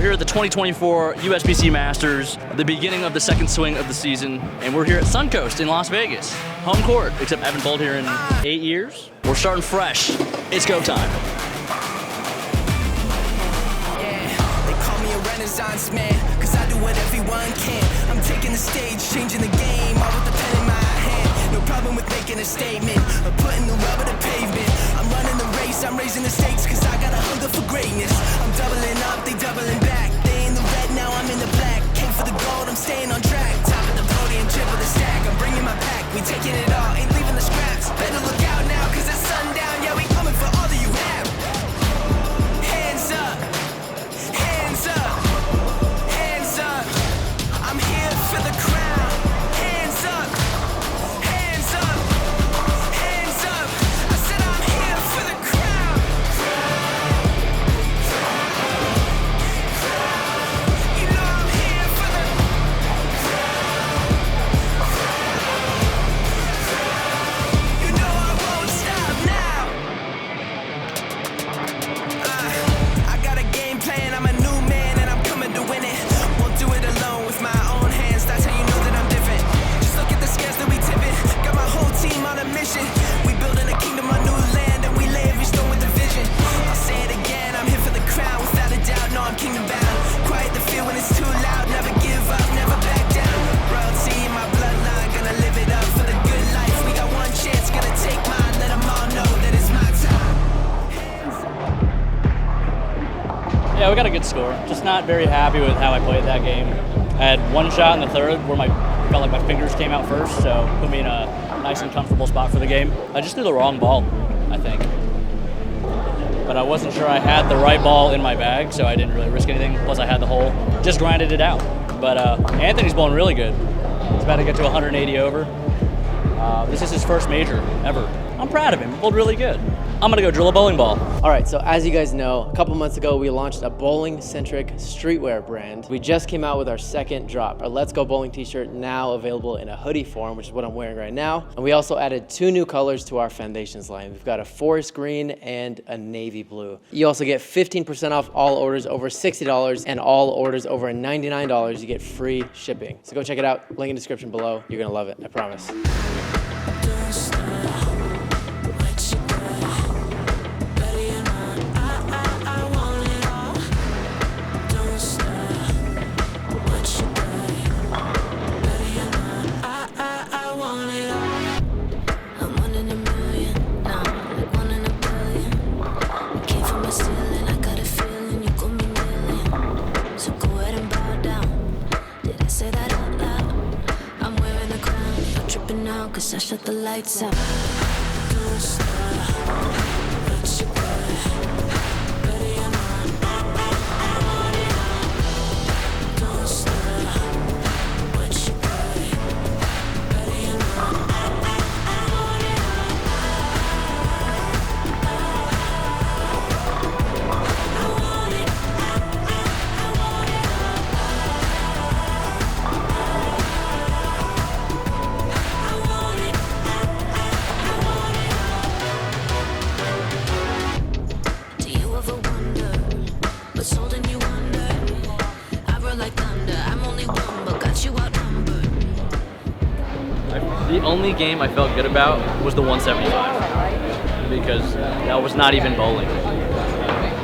here at the 2024 USBC Masters, the beginning of the second swing of the season, and we're here at Suncoast in Las Vegas. Home court, except I haven't bowled here in 8 years. We're starting fresh. It's go time. Yeah, they call me a Renaissance man, cause I do what everyone can. I'm taking the stage, changing the game, all with the pen in my hand. No problem with making a statement, or putting the rubber to pavement. I'm running the race, I'm raising the stakes, cause I got a hunger for greatness. I'm doubling up, they doubling back. They in the red, now I'm in the black. Came for the gold, I'm staying on track. Top of the podium, triple the stack. I'm bringing my pack, we taking it all, ain't leaving the scraps. Better look out now, cause it's sundown. Yeah, we coming for all that you have. Hands up, hands up, hands up. I'm here for the crown. Hands up, hands up, hands up. I said I'm here for the crown. You know I'm here for the You know I won't stop now. I got a game plan, I'm a new man and I'm coming to win it. Won't do it alone with my own hands, that's how you know that I'm different. Just look at the scales that we tipping. Got my whole team on a mission. We building a kingdom on new land and we lay every stone with a vision. I'll say it again, I'm here for the crown without a doubt. No, I'm kingdom bound. Quiet the field when it's too loud. Never give up, never back down. Royalty in my bloodline, gonna live it up for the good life. We got one chance, gonna take mine. Let them all know that it's my time. Yeah, we got a good score. Just not very happy with how I played that game. I had one shot in the third where felt like my fingers came out first, so put me in a nice and comfortable spot for the game. I just threw the wrong ball, I think. But I wasn't sure I had the right ball in my bag, so I didn't really risk anything. Plus I had the hole, just grinded it out. But Anthony's bowling really good. He's about to get to 180 over. This is his first major ever. I'm proud of him, he bowled really good. I'm gonna go drill a bowling ball. All right, so as you guys know, a couple months ago, we launched a bowling-centric streetwear brand. We just came out with our second drop, our Let's Go Bowling t-shirt, now available in a hoodie form, which is what I'm wearing right now. And we also added 2 new colors to our foundations line. We've got a forest green and a navy blue. You also get 15% off all orders over $60, and all orders over $99, you get free shipping. So go check it out, link in the description below. You're gonna love it, I promise. Cause I shut the lights out. Don't stop. What you got? Ready or not, I want it all. Don't stop. What you got? Ready or not, I want it all. I want it. The only game I felt good about was the 175 because that was not even bowling,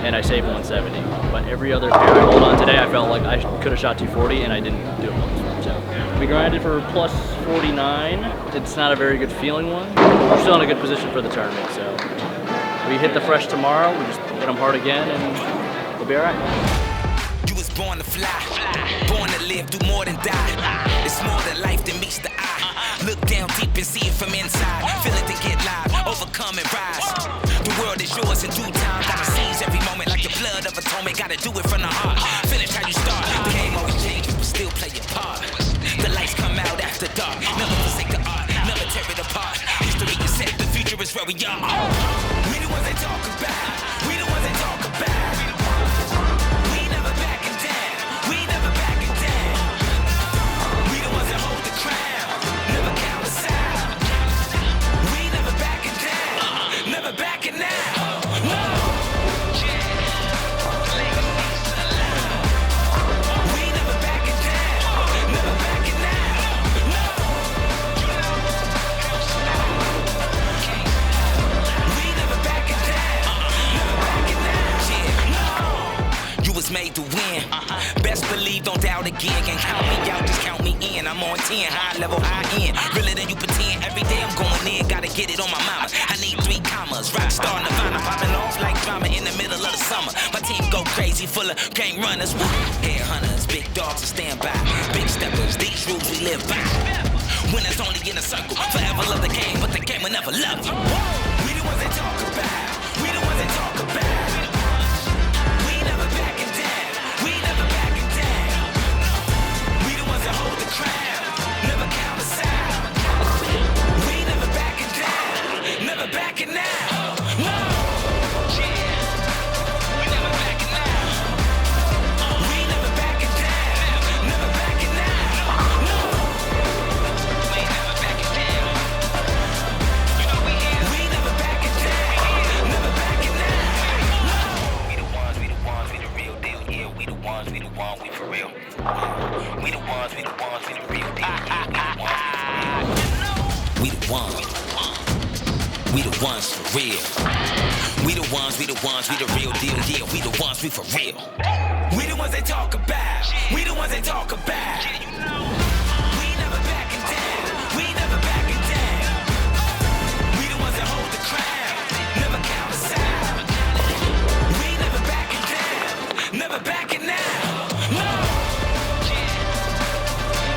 and I saved 170. But every other pair I bowled on today, I felt like I could have shot 240, and I didn't do it once. So we grinded for plus 49. It's not a very good feeling one. We're still in a good position for the tournament, so we hit the fresh tomorrow. We just hit them hard again, and we'll be all right. You was born to fly, born to live, do more than die. It's more than life that meets the eye. Look down deep and see it from inside. Feel it to get live, overcome and rise. The world is yours in due time. Gotta seize every moment like the blood of atonement. Gotta do it from the heart. Finish how you start. The game always changes, but still play your part. The lights come out after dark. Never forsake the art, never tear it apart. History is set, the future is where we are. We the ones they talk about. We the ones they talk about. We never backing down. We never backing down. We the ones that hold the crown. Never count us out. We never backing down. Never backing now. No. Yeah. Legacy's alive. made to win. Best believe, don't doubt again. Can't count me out, just count me in. I'm on 10, high level, high end. Realer than you pretend. Every day I'm going in, gotta get it on my mama. I need 3 commas. Rockstar Nirvana, popping off like drama in the middle of the summer. My team go crazy, full of game runners. Hair hunters, big dogs to stand by. Big steppers, these rules we live by. Winners only in a circle. Forever love the game, but the game will never love you. We the ones they talk about. We the ones they talk about. We never backing down. We never backing down. We the ones that hold the crown. Never count us out. We never backing down. Never backing out. No. Yeah. We never backing out. We never backing down. Never backing out. No. We ain't never backing down. You know we here. We never backing down. Never backing out. No. We the ones, we the ones, we the real deal. Yeah, we the ones, we for real. We the ones, we the real deal. Yeah, we the ones, we the ones. We the ones for real. We the ones, we the real deal. Yeah, we the ones, we for real. We the ones they talk about. We the ones they talk about. We never backing down. We never backing down. We the ones that hold the crown. Never count us out. We never backing down. Never backing out. No.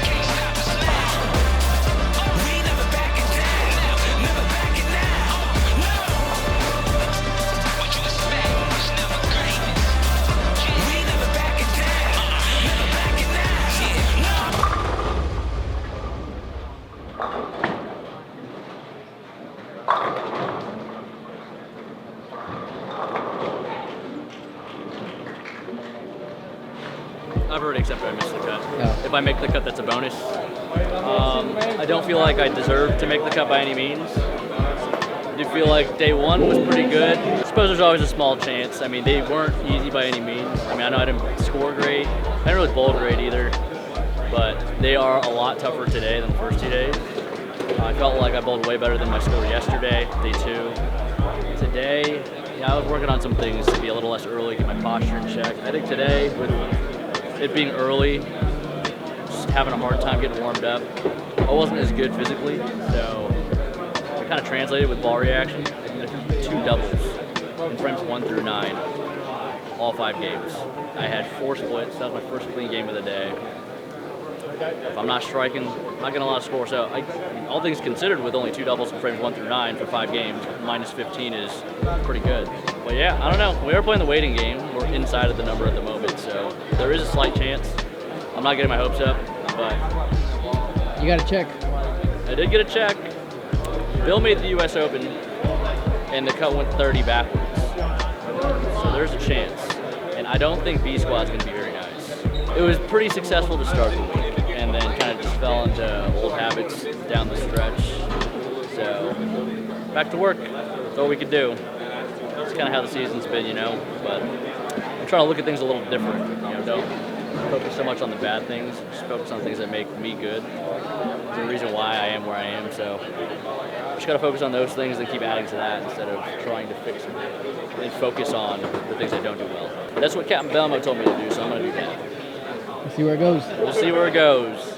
Can't stop us now. We never backing down. Never backing out. No. What you expect was never greatness. We never backing down. Never backing out. Yeah. No. I've already accepted I missed the cut. Yeah. If I make the cut, that's a bonus. I don't feel like I deserve to make the cut by any means. I do feel like day one was pretty good. I suppose there's always a small chance. I mean, they weren't easy by any means. I mean, I know I didn't score great. I didn't really bowl great either. But they are a lot tougher today than the first 2 days. I felt like I bowled way better than my score yesterday, day 2. Today, yeah, I was working on some things to be a little less early, get my posture in check. I think today, with it being early, just having a hard time getting warmed up, I wasn't as good physically, so it kind of translated with ball reaction. I threw 2 doubles in frames 1 through 9, all 5 games. I had 4 splits. That was my first clean game of the day. If I'm not striking, I'm not getting a lot of score. So all things considered, with only 2 doubles in frames 1 through 9 for 5 games, minus 15 is pretty good. But yeah, I don't know. We are playing the waiting game. We're inside of the number at the moment, so there is a slight chance. I'm not getting my hopes up, but You got a check. I did get a check. Bill made the U.S. Open, and the cut went 30 backwards. So there's a chance. And I don't think B squad's going to be very nice. It was pretty successful to start the week, and then kind of just fell into old habits down the stretch. So back to work. That's all we could do. It's kind of how the season's been, you know. But I'm trying to look at things a little different. You know, don't focus so much on the bad things. Just focus on things that make me good. It's the reason why I am where I am. So just got to focus on those things and keep adding to that instead of trying to fix them and focus on the things I don't do well. That's what Captain Belmo told me to do, so I'm going to do that. Let's see where it goes. We'll see where it goes.